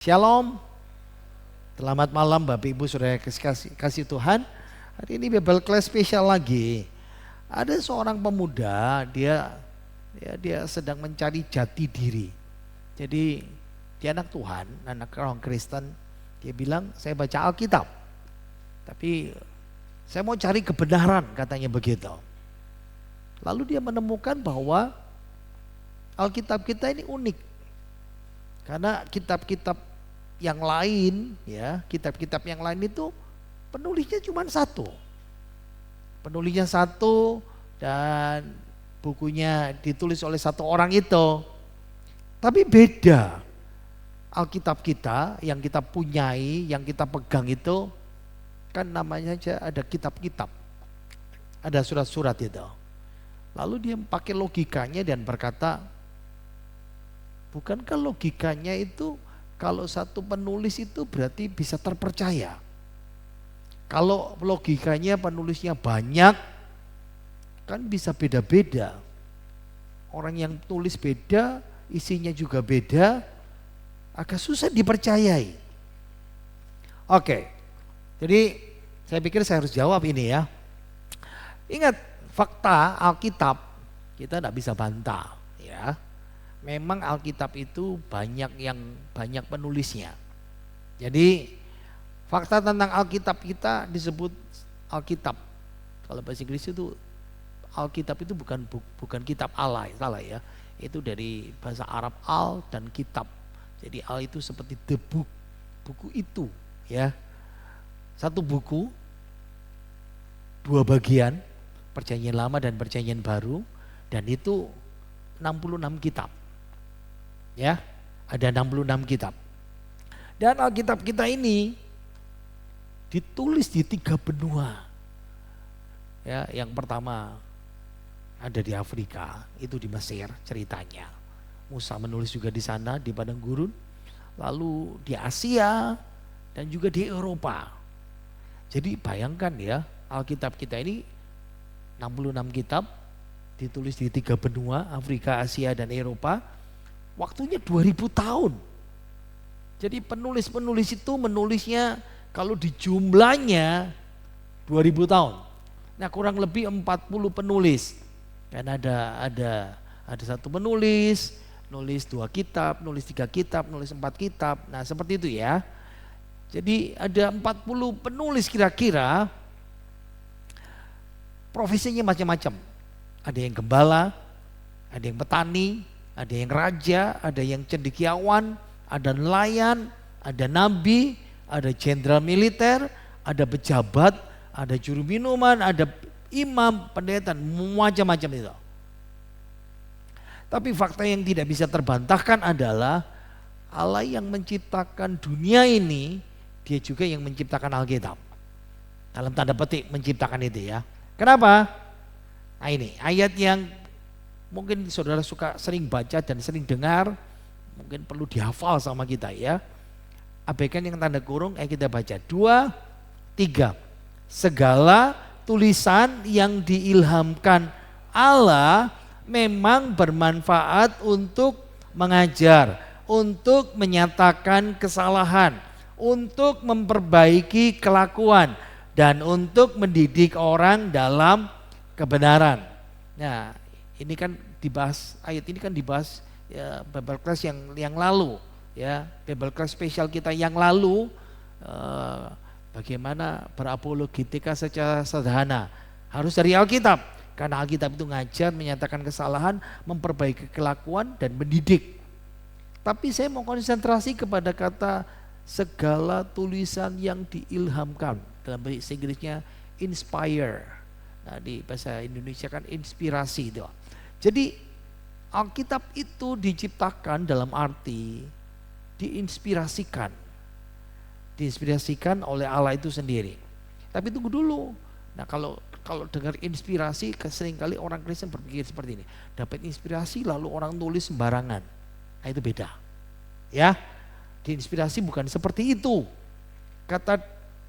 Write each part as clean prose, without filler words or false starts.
Shalom, selamat malam Bapak Ibu Saudara kasih Tuhan. Hari ini Bible Class spesial lagi. Ada seorang pemuda, dia sedang mencari jati diri. Jadi dia anak Tuhan, anak orang Kristen. Dia bilang, saya baca Alkitab, tapi saya mau cari kebenaran, katanya begitu. Lalu dia menemukan bahwa Alkitab kita ini unik. Karena kitab-kitab yang lain, ya, kitab-kitab yang lain itu penulisnya cuma satu. Penulisnya satu dan bukunya ditulis oleh satu orang itu. Tapi beda. Alkitab kita yang kita punyai, yang kita pegang itu kan namanya aja ada kitab-kitab. Ada surat-surat itu. Lalu dia pakai logikanya dan berkata, bukankah logikanya itu kalau satu penulis itu berarti bisa terpercaya. Kalau logikanya penulisnya banyak, kan bisa beda-beda. Orang yang tulis beda, isinya juga beda, agak susah dipercayai. Oke, jadi saya pikir saya harus jawab ini ya. Ingat, fakta Alkitab kita tidak bisa bantah ya. Memang Alkitab itu banyak penulisnya. Jadi fakta tentang Alkitab kita disebut Alkitab. Kalau bahasa Inggris itu Alkitab itu bukan kitab Allah, salah ya. Itu dari bahasa Arab al dan kitab. Jadi al itu seperti the book, buku itu ya. Satu buku, dua bagian, Perjanjian Lama dan Perjanjian Baru, dan itu 66 kitab. Ya, ada 66 kitab. Dan Alkitab kita ini ditulis di 3 benua. Ya, yang pertama ada di Afrika, itu di Mesir ceritanya. Musa menulis juga di sana di padang gurun. Lalu di Asia dan juga di Eropa. Jadi bayangkan ya, Alkitab kita ini 66 kitab ditulis di 3 benua, Afrika, Asia dan Eropa. Waktunya 2000 tahun. Jadi penulis-penulis itu menulisnya kalau di jumlahnya 2000 tahun. Nah, kurang lebih 40 penulis. Dan ada satu penulis, nulis 2 kitab, nulis 3 kitab, nulis 4 kitab. Nah, seperti itu ya. Jadi ada 40 penulis kira-kira. Profesinya macam-macam. Ada yang gembala, ada yang petani, ada yang raja, ada yang cendekiawan, ada nelayan, ada nabi, ada jenderal militer, ada pejabat, ada juru minuman, ada imam, pendeta, macam-macam itu. Tapi fakta yang tidak bisa terbantahkan adalah Allah yang menciptakan dunia ini, dia juga yang menciptakan Alkitab. Dalam tanda petik menciptakan itu ya. Kenapa? Nah ini ayat yang mungkin saudara suka sering baca dan sering dengar, mungkin perlu dihafal sama kita ya. Abaikan yang tanda kurung, kita baca 2, 3. Segala tulisan yang diilhamkan Allah memang bermanfaat untuk mengajar, untuk menyatakan kesalahan, untuk memperbaiki kelakuan, dan untuk mendidik orang dalam kebenaran. Nah, ini kan dibahas, ayat ini kan dibahas ya, Bible Class yang lalu ya, Bible Class spesial kita yang lalu, bagaimana berapologetika secara sederhana. Harus dari Alkitab, karena Alkitab itu ngajar, menyatakan kesalahan, memperbaiki kelakuan dan mendidik. Tapi saya mau konsentrasi kepada kata segala tulisan yang diilhamkan, dalam bahasa Inggrisnya inspire. Nah, di bahasa Indonesia kan inspirasi itu. Jadi Alkitab itu diciptakan dalam arti diinspirasikan. Diinspirasikan oleh Allah itu sendiri. Tapi tunggu dulu. Nah, kalau dengar inspirasi, seringkali orang Kristen berpikir seperti ini. Dapat inspirasi lalu orang tulis sembarangan. Nah, itu beda. Ya. Diinspirasi bukan seperti itu.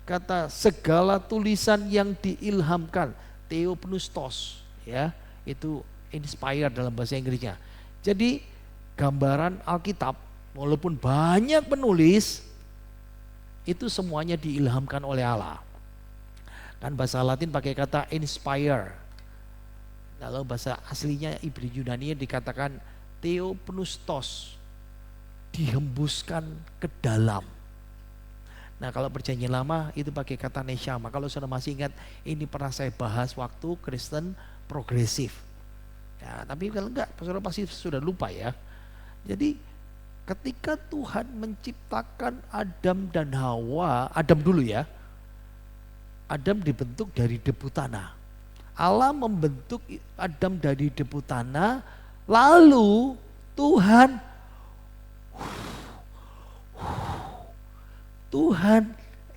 Kata segala tulisan yang diilhamkan, theopneustos ya, itu inspired dalam bahasa Inggrisnya. Jadi gambaran Alkitab walaupun banyak penulis, itu semuanya diilhamkan oleh Allah. Kan bahasa Latin pakai kata inspire. Kalau bahasa aslinya Ibri Yunani dikatakan theopneustos, dihembuskan ke dalam. Nah kalau perjanjian lama itu pakai kata neshama. Kalau saudara masih ingat, ini pernah saya bahas waktu Kristen progresif. Ya, tapi kalau enggak, saudara pasti sudah lupa ya. Jadi ketika Tuhan menciptakan Adam dan Hawa, Adam dulu ya. Adam dibentuk dari debu tanah. Allah membentuk Adam dari debu tanah, lalu Tuhan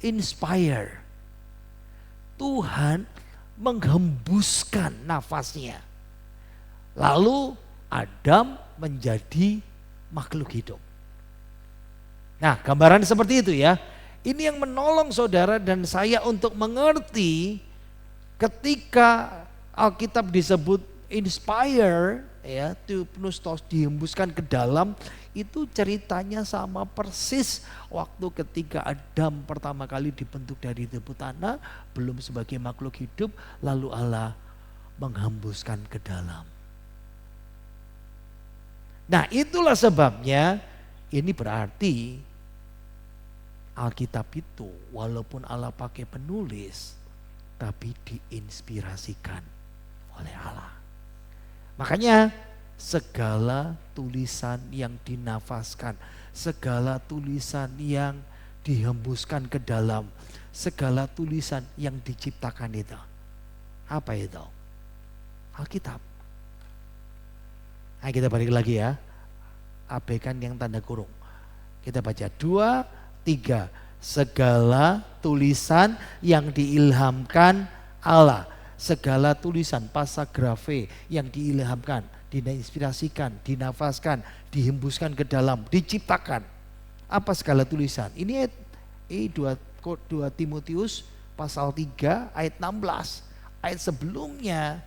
inspire. Tuhan menghembuskan nafasnya. Lalu Adam menjadi makhluk hidup. Nah, gambaran seperti itu ya. Ini yang menolong saudara dan saya untuk mengerti ketika Alkitab disebut inspire ya, theopneustos, dihembuskan ke dalam, itu ceritanya sama persis waktu ketika Adam pertama kali dibentuk dari debu tanah, belum sebagai makhluk hidup, lalu Allah menghembuskan ke dalam. Nah itulah sebabnya ini berarti Alkitab itu walaupun Allah pakai penulis, tapi diinspirasikan oleh Allah. Makanya segala tulisan yang dinafaskan, segala tulisan yang dihembuskan ke dalam, segala tulisan yang diciptakan itu, apa itu? Alkitab. Nah kita balik lagi ya, abaikan yang tanda kurung. Kita baca 2, 3, segala tulisan yang diilhamkan Allah, segala tulisan pasagrafe yang diilhamkan, diinspirasikan, dinafaskan, dihembuskan ke dalam, diciptakan. Apa segala tulisan? Ini ayat 2 Timotius pasal 3 ayat 16. Ayat sebelumnya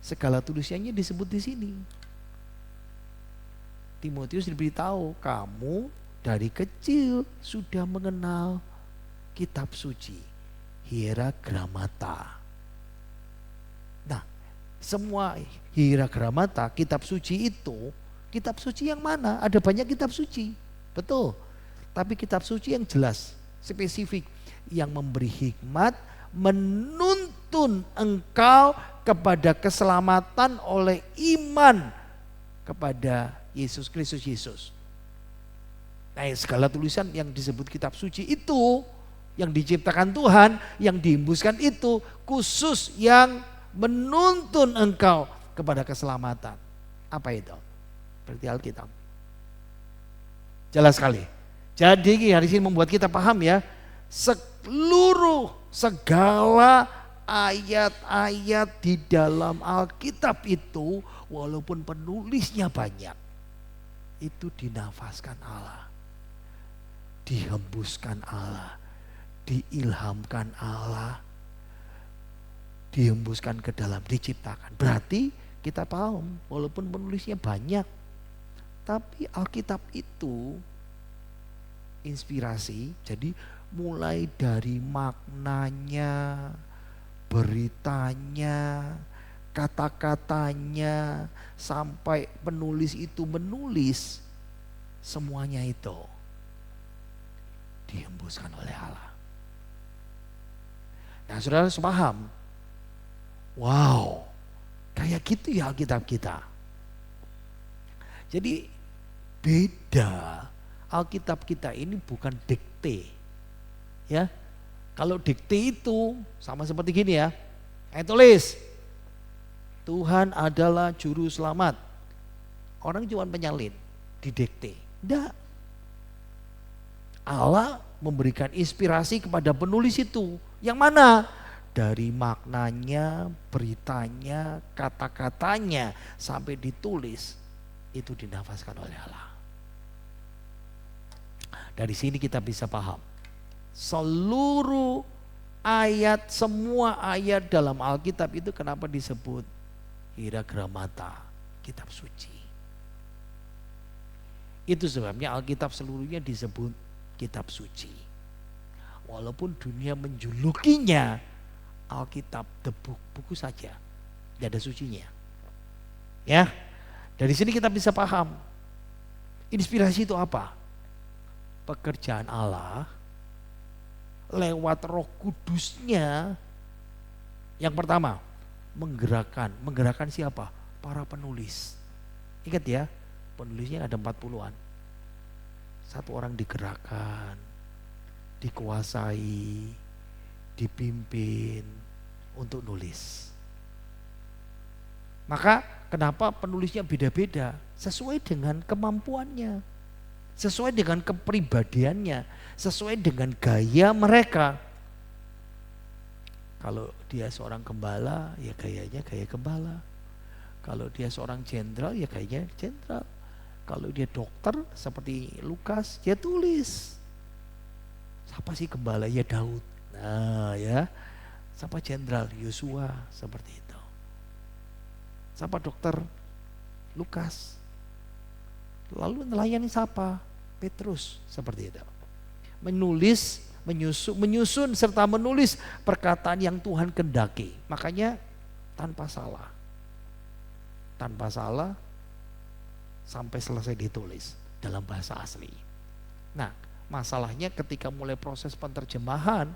segala tulisannya disebut di sini. Timotius diberitahu, kamu dari kecil sudah mengenal kitab suci, hierogramata. Nah, semua hierogramata, kitab suci itu, kitab suci yang mana? Ada banyak kitab suci, betul. Tapi kitab suci yang jelas, spesifik, yang memberi hikmat, menuntun engkau kepada keselamatan oleh iman kepada Yesus Kristus Yesus. Nah, segala tulisan yang disebut kitab suci itu, yang diciptakan Tuhan, yang dihembuskan itu, khusus yang menuntun engkau kepada keselamatan. Apa itu? Berarti Alkitab. Jelas sekali. Jadi hari ini membuat kita paham ya, segala ayat-ayat di dalam Alkitab itu, walaupun penulisnya banyak, itu dinafaskan Allah, dihembuskan Allah, diilhamkan Allah, dihembuskan ke dalam, diciptakan. Berarti kita paham walaupun penulisnya banyak, tapi Alkitab itu inspirasi. Jadi mulai dari maknanya, beritanya, kata-katanya, sampai penulis itu menulis, semuanya itu dihembuskan oleh Allah. Nah saudara harus paham, wow, kayak gitu ya Alkitab kita. Jadi beda, Alkitab kita ini bukan dikte. Ya, kalau dikte itu sama seperti gini ya, tulis, Tuhan adalah juru selamat. Orang cuma penyalin, didikte. Enggak. Allah memberikan inspirasi kepada penulis itu. Yang mana? Dari maknanya, beritanya, kata-katanya sampai ditulis, itu dinafaskan oleh Allah. Dari sini kita bisa paham. Seluruh ayat, semua ayat dalam Alkitab itu kenapa disebut hierogramata, kitab suci. Itu sebabnya Alkitab seluruhnya disebut kitab suci. Walaupun dunia menjulukinya Alkitab buku saja, tidak ada sucinya. Ya, dari sini kita bisa paham inspirasi itu apa? Pekerjaan Allah lewat Roh Kudusnya. Yang pertama, menggerakkan siapa? Para penulis. Ingat ya, penulisnya ada 40-an. Satu orang digerakkan, dikuasai, dipimpin untuk nulis. Maka kenapa penulisnya beda-beda? Sesuai dengan kemampuannya, sesuai dengan kepribadiannya, sesuai dengan gaya mereka. Kalau dia seorang gembala, ya gayanya gaya gembala. Kalau dia seorang jenderal, ya gayanya jenderal. Kalau dia dokter seperti Lukas, dia tulis. Siapa sih gembala? Ya Daud. Nah ya, siapa jenderal? Yosua, seperti itu. Siapa dokter? Lukas. Lalu melayani siapa? Petrus, seperti itu. Menyusun serta menulis perkataan yang Tuhan kehendaki. Makanya tanpa salah. Tanpa salah sampai selesai ditulis dalam bahasa asli. Nah, masalahnya ketika mulai proses penerjemahan,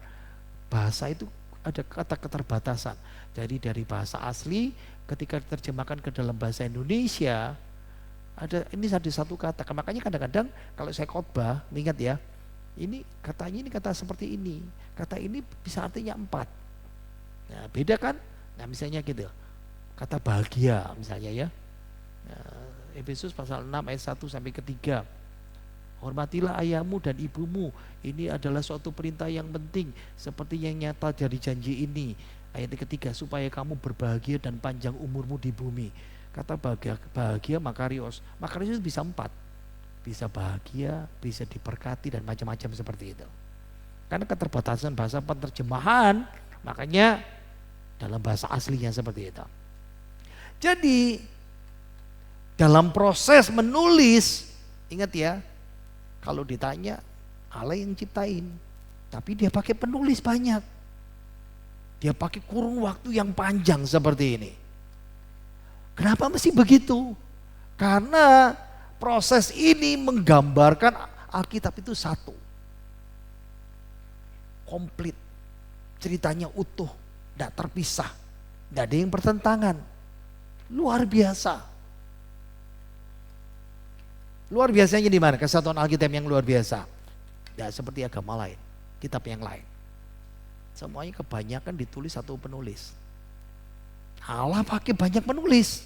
bahasa itu ada kata keterbatasan. Jadi dari bahasa asli ketika diterjemahkan ke dalam bahasa Indonesia, ini ada satu kata. Makanya kadang-kadang kalau saya khotbah, ingat ya, ini katanya ini kata seperti ini. Kata ini bisa artinya 4. Nah, beda kan? Nah, misalnya gitu. Kata bahagia misalnya ya. Nah, Efesus pasal 6 ayat 1 sampai ke 3. Hormatilah ayahmu dan ibumu. Ini adalah suatu perintah yang penting seperti yang nyata dari janji ini. Ayat ketiga, supaya kamu berbahagia dan panjang umurmu di bumi. Kata bahagia makarios. Makarios itu bisa 4. Bisa bahagia, bisa diberkati dan macam-macam seperti itu. Karena keterbatasan bahasa penerjemahan, makanya dalam bahasa aslinya seperti itu. Jadi dalam proses menulis, ingat ya, kalau ditanya Allah yang ciptain, tapi dia pakai penulis banyak. Dia pakai kurun waktu yang panjang seperti ini. Kenapa mesti begitu? Karena proses ini menggambarkan Alkitab itu satu. Komplit. Ceritanya utuh, tidak terpisah. Tidak ada yang bertentangan. Luar biasa. Luar biasanya di mana? Kesatuan Alkitab yang luar biasa. Tidak seperti agama lain, kitab yang lain. Semuanya kebanyakan ditulis satu penulis. Allah pakai banyak penulis.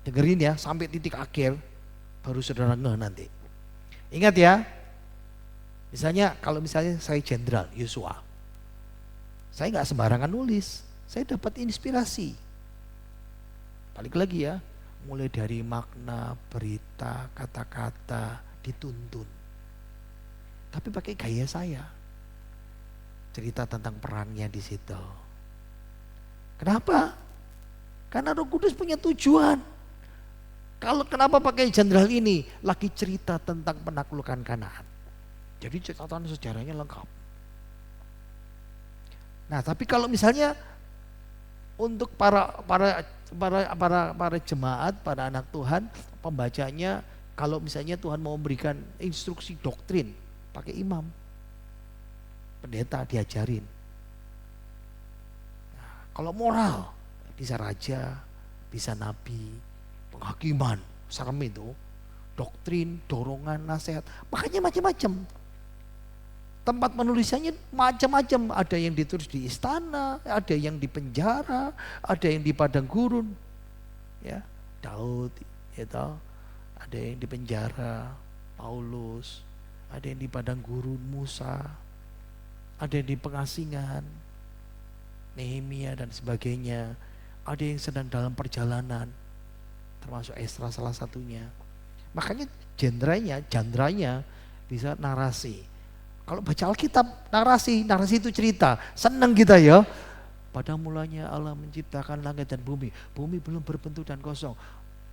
Dengerin ya, sampai titik akhir baru saudara ngeh nanti. Ingat ya, misalnya kalau misalnya saya jenderal Yosua, saya nggak sembarangan nulis, saya dapat inspirasi. Balik lagi ya, mulai dari makna, berita, kata-kata dituntun. Tapi pakai gaya saya. Cerita tentang perangnya di situ. Kenapa? Karena Roh Kudus punya tujuan. Kalau kenapa pakai jenderal ini? Lagi cerita tentang penaklukan Kanaan. Jadi catatan sejarahnya lengkap. Nah, tapi kalau misalnya untuk para jemaat, para anak Tuhan, pembacanya, kalau misalnya Tuhan mau memberikan instruksi doktrin, pakai imam, pendeta diajarin. Nah, kalau moral, bisa raja, bisa nabi, penghakiman, serem itu, doktrin, dorongan, nasihat, makanya macam-macam. Tempat penulisannya macam-macam, ada yang ditulis di istana, ada yang di penjara, ada yang di padang gurun, ya Daud, ya tahu, ada yang di penjara, Paulus, ada yang di padang gurun, Musa, ada yang di pengasingan, Nehemia dan sebagainya, ada yang sedang dalam perjalanan, termasuk Esra salah satunya. Makanya jandranya bisa narasi. Kalau baca Alkitab, narasi itu cerita, senang kita ya. Pada mulanya Allah menciptakan langit dan bumi. Bumi belum berbentuk dan kosong.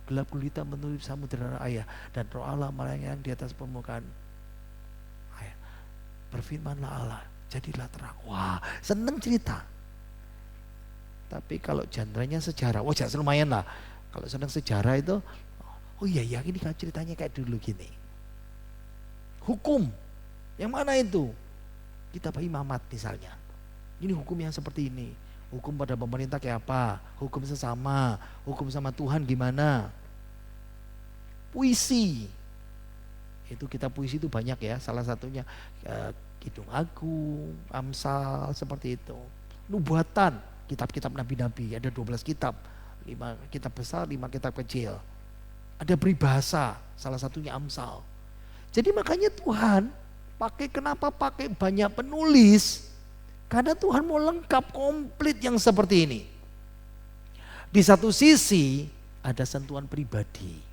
gelap gulita menutupi samudera ayah, dan roh Allah melayang di atas permukaan ayah. Berfirmanlah Allah, jadilah terang. Wah, seneng cerita. Tapi kalau genrenya sejarah, wah jangan lumayan lah. Kalau seneng sejarah itu, oh iya ini kan ceritanya kayak dulu gini. Hukum, yang mana itu? Kitab Imamat misalnya. Ini hukum yang seperti ini. Hukum pada pemerintah kayak apa? Hukum sesama, hukum sama Tuhan gimana? Puisi. Itu kitab puisi itu banyak ya, salah satunya Kidung Agung, Amsal, seperti itu. Nubuatan, kitab-kitab nabi-nabi, ada 12 kitab. 5 kitab besar, 5 kitab kecil. Ada peribahasa, salah satunya Amsal. Jadi makanya Tuhan kenapa pakai banyak penulis? Karena Tuhan mau lengkap, komplit yang seperti ini. Di satu sisi ada sentuhan pribadi.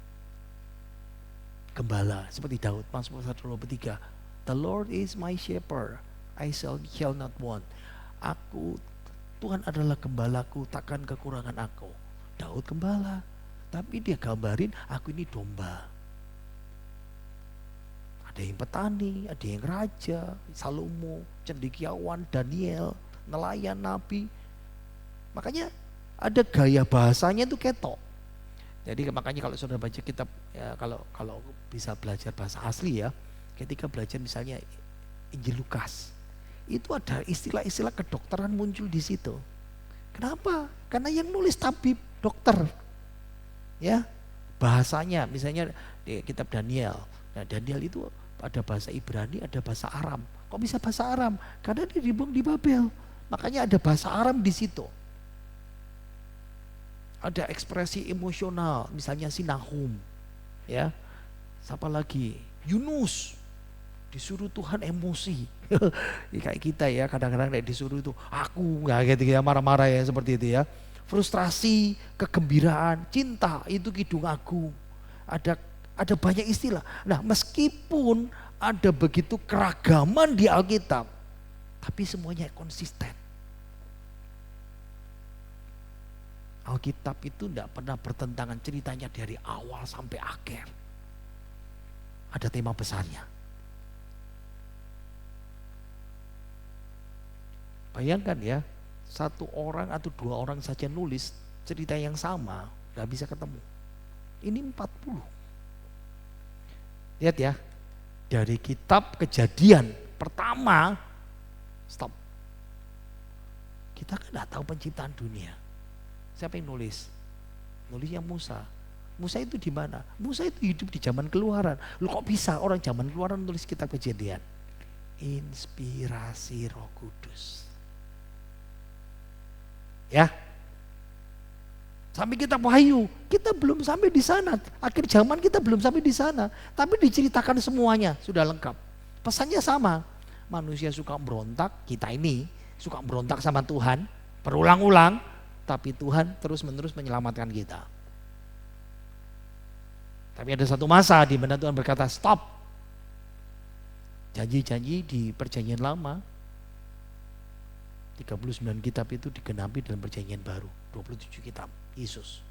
Gembala seperti Daud, Mazmur 123. The Lord is my shepherd, I shall not want. Tuhan adalah gembalaku, takkan kekurangan aku. Daud gembala, tapi dia gambarin aku ini domba. Ada yang petani, ada yang raja, Salomo, cendekiawan, Daniel, nelayan, nabi. Makanya ada gaya bahasanya itu ketok. Jadi makanya kalau saudara baca kitab, ya, kalau bisa belajar bahasa asli ya, ketika belajar misalnya Injil Lukas, itu ada istilah-istilah kedokteran muncul di situ. Kenapa? Karena yang nulis tabib, dokter, ya bahasanya misalnya di kitab Daniel. Nah Daniel itu ada bahasa Ibrani, ada bahasa Aram. Kok bisa bahasa Aram? Karena dia dibuang di Babel. Makanya ada bahasa Aram di situ. Ada ekspresi emosional, misalnya si Nahum, ya. Siapa lagi? Yunus disuruh Tuhan emosi. Kayak kita ya, kadang-kadang disuruh itu aku nggak gitu ya, marah-marah ya seperti itu ya. Frustrasi, kegembiraan, cinta itu Kidung Agung. Ada banyak istilah. Nah, meskipun ada begitu keragaman di Alkitab, tapi semuanya konsisten. Alkitab itu tidak pernah bertentangan, ceritanya dari awal sampai akhir. Ada tema besarnya. Bayangkan ya, satu orang atau 2 orang saja nulis cerita yang sama, gak bisa ketemu. Ini 40. Lihat ya, dari kitab Kejadian pertama, stop. Kita kan gak tahu penciptaan dunia. Siapa yang nulis? Nulisnya Musa. Musa itu di mana? Musa itu hidup di zaman Keluaran. Lu kok bisa orang zaman Keluaran nulis kitab Kejadian? Inspirasi Roh Kudus. Ya. Sampai kitab Wahyu, kita belum sampai di sana. Akhir zaman kita belum sampai di sana. Tapi diceritakan semuanya, sudah lengkap. Pesannya sama. Manusia suka berontak, kita ini suka berontak sama Tuhan, berulang-ulang. Tapi Tuhan terus-menerus menyelamatkan kita. Tapi ada satu masa di mana Tuhan berkata stop. Janji-janji di perjanjian lama, 39 kitab itu digenapi dalam perjanjian baru, 27 kitab Yesus.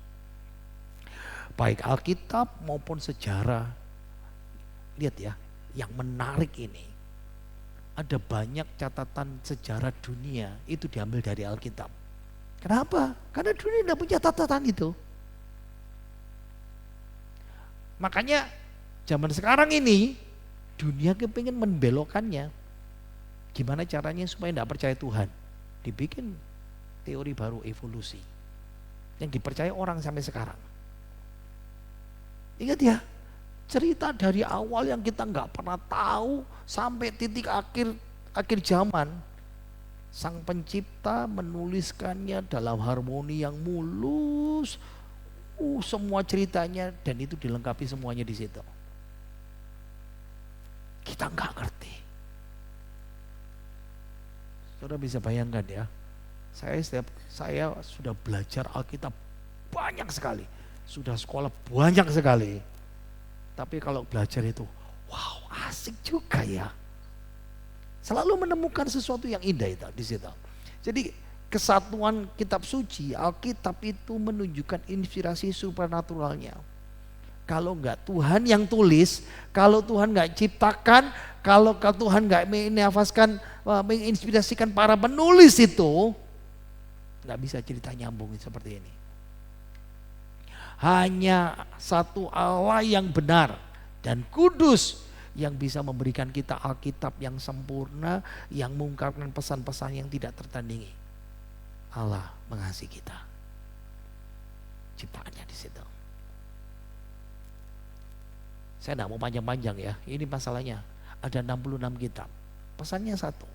Baik Alkitab maupun sejarah. Lihat ya, yang menarik ini. Ada banyak catatan sejarah dunia itu diambil dari Alkitab. Kenapa? Karena dunia tidak punya catatan itu. Makanya zaman sekarang ini dunia kepingin membelokkannya. Gimana caranya supaya tidak percaya Tuhan? Dibikin teori baru evolusi yang dipercaya orang sampai sekarang. Ingat ya, cerita dari awal yang kita nggak pernah tahu sampai titik akhir zaman. Sang pencipta menuliskannya dalam harmoni yang mulus. Semua ceritanya dan itu dilengkapi semuanya di situ. Kita nggak ngerti. Saudara bisa bayangkan ya. Saya sudah belajar Alkitab banyak sekali. Sudah sekolah banyak sekali. Tapi kalau belajar itu, wow, asik juga ya. Selalu menemukan sesuatu yang indah itu di situ. Jadi kesatuan kitab suci, Alkitab itu menunjukkan inspirasi supernaturalnya. Kalau enggak Tuhan yang tulis, kalau Tuhan enggak ciptakan, kalau Tuhan enggak menafaskan, menginspirasikan para penulis itu, enggak bisa cerita nyambung seperti ini. Hanya satu Allah yang benar dan kudus yang bisa memberikan kita Alkitab yang sempurna, yang mengungkapkan pesan-pesan yang tidak tertandingi. Allah mengasihi kita. Ciptaannya di situ. Saya tidak mau panjang-panjang ya. Ini masalahnya. Ada 66 kitab. Pesannya satu.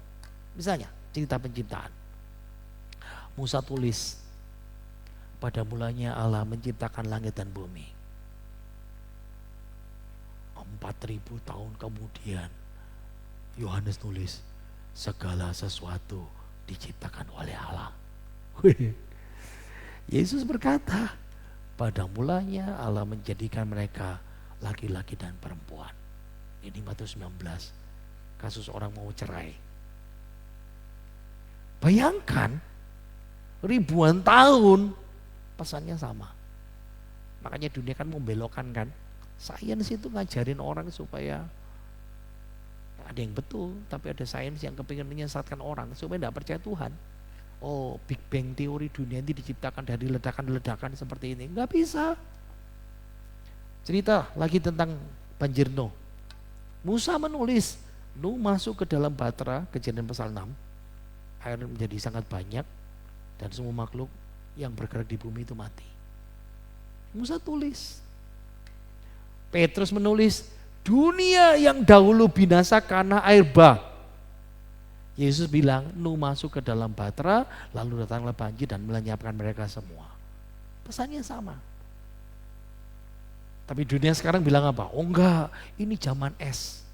Misalnya cerita penciptaan. Musa tulis, pada mulanya Allah menciptakan langit dan bumi. 4000 tahun kemudian Yohanes nulis, segala sesuatu diciptakan oleh Allah. Yesus berkata, pada mulanya Allah menjadikan mereka laki-laki dan perempuan. Ini Matius 19, kasus orang mau cerai. Bayangkan ribuan tahun pesannya sama. Makanya dunia kan membelokkan kan. Sains itu ngajarin orang supaya ada yang betul, tapi ada sains yang kepingin menyesatkan orang supaya tidak percaya Tuhan. Oh, Big Bang teori dunia ini diciptakan dari ledakan-ledakan seperti ini. Enggak bisa. Cerita lagi tentang banjir Nuh. Musa menulis, Nuh masuk ke dalam Batra, Kejadian pasal 6. Air menjadi sangat banyak dan semua makhluk yang bergerak di bumi itu mati. Musa tulis. Petrus menulis, dunia yang dahulu binasa karena air bah. Yesus bilang, Nuh masuk ke dalam Batra, lalu datanglah banjir dan melenyapkan mereka semua. Pesannya sama. Tapi dunia sekarang bilang apa? Oh enggak, ini zaman es.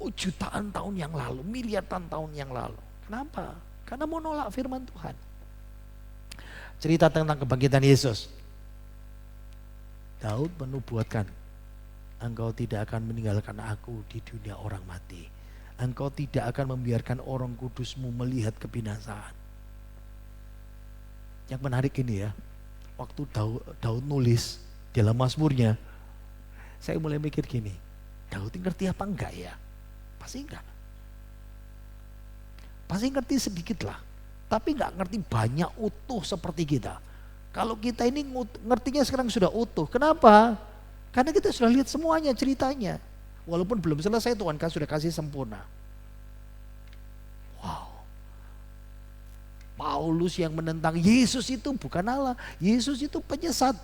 Oh jutaan tahun yang lalu, miliaran tahun yang lalu. Kenapa? Karena mau nolak firman Tuhan. Cerita tentang kebangkitan Yesus. Daud menubuatkan, engkau tidak akan meninggalkan aku di dunia orang mati. Engkau tidak akan membiarkan orang kudusmu melihat kebinasaan. Yang menarik ini ya, waktu Daud nulis dalam Mazmurnya, saya mulai mikir gini, Daud ngerti apa enggak ya? Pasti enggak. Pasti ngerti sedikit lah, tapi enggak ngerti banyak utuh seperti kita. Kalau kita ini ngertinya sekarang sudah utuh, kenapa? Karena kita sudah lihat semuanya ceritanya. Walaupun belum selesai Tuhan kan sudah kasih sempurna. Wow. Paulus yang menentang Yesus itu bukan Allah, Yesus itu penyesat.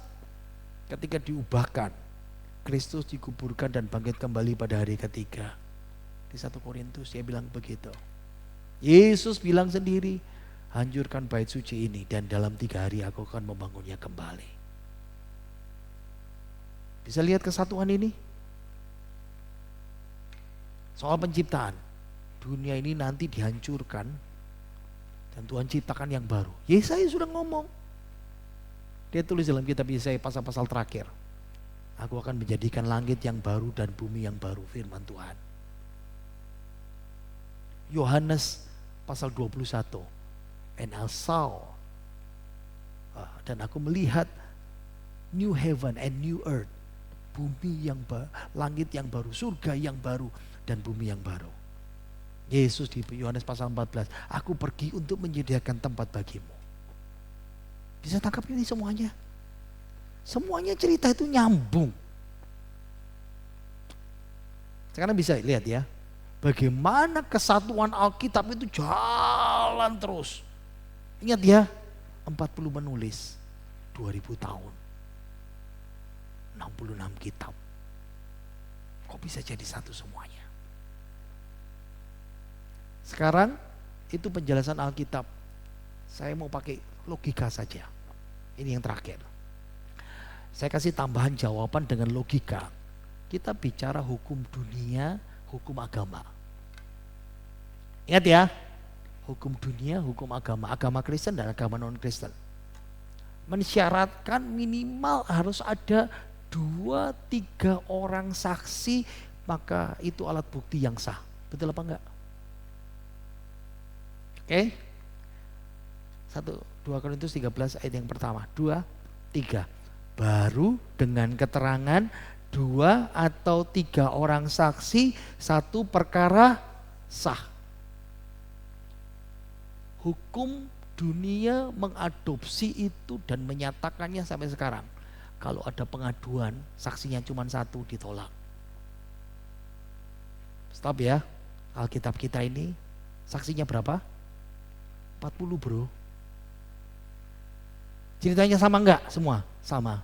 Ketika diubahkan, Kristus dikuburkan dan bangkit kembali pada hari ketiga. Di 1 Korintus dia bilang begitu. Yesus bilang sendiri, hancurkan bait suci ini dan dalam 3 hari aku akan membangunnya kembali. Bisa lihat kesatuan ini? Soal penciptaan, dunia ini nanti dihancurkan dan Tuhan ciptakan yang baru. Yesaya sudah ngomong. Dia tulis dalam kitab Yesaya pasal-pasal terakhir. Aku akan menjadikan langit yang baru dan bumi yang baru, firman Tuhan. Yohanes pasal 21. And I saw, dan aku melihat new heaven and new earth. Bumi yang baru, langit yang baru, surga yang baru, dan bumi yang baru. Yesus di Yohanes pasal 14, aku pergi untuk menyediakan tempat bagimu. Bisa tangkap ini semuanya? Semuanya cerita itu nyambung. Sekarang bisa lihat ya, bagaimana kesatuan Alkitab itu jalan terus. Ingat ya, 40 menulis, 2000 tahun. 66 kitab. Kok bisa jadi satu semuanya? Sekarang itu penjelasan Alkitab. Saya mau pakai logika saja. Ini yang terakhir. Saya kasih tambahan jawaban dengan logika. Kita bicara hukum dunia, hukum agama. Ingat ya, hukum dunia, hukum agama. Agama Kristen dan agama non-Kristen. Mensyaratkan minimal harus ada 2-3 orang saksi, maka itu alat bukti yang sah. Betul apa enggak? Oke? 1 2 Korintus 13 ayat yang pertama. 2, 3. Baru dengan keterangan 2 atau 3 orang saksi, satu perkara sah. Hukum dunia mengadopsi itu dan menyatakannya sampai sekarang. Kalau ada pengaduan, saksinya cuma 1 ditolak. Stop ya, Alkitab kita ini saksinya berapa? 40 bro. Ceritanya sama enggak semua? Sama.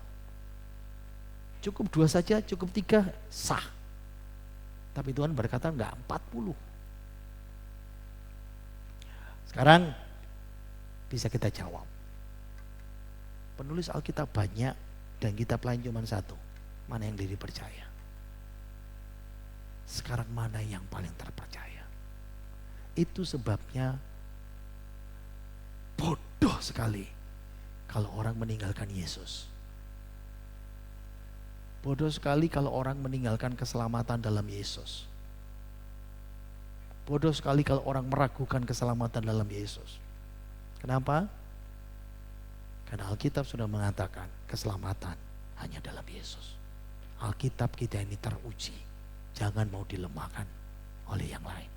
Cukup 2 saja, cukup 3, sah. Tapi Tuhan berkata enggak, 40. Sekarang bisa kita jawab. Penulis Alkitab banyak dan kitab lain cuma 1. Mana yang dipercaya? Sekarang mana yang paling terpercaya? Itu sebabnya bodoh sekali kalau orang meninggalkan Yesus. Bodoh sekali kalau orang meninggalkan keselamatan dalam Yesus. Bodoh sekali kalau orang meragukan keselamatan dalam Yesus. Kenapa? Karena Alkitab sudah mengatakan keselamatan hanya dalam Yesus. Alkitab kita ini teruji. Jangan mau dilemahkan oleh yang lain.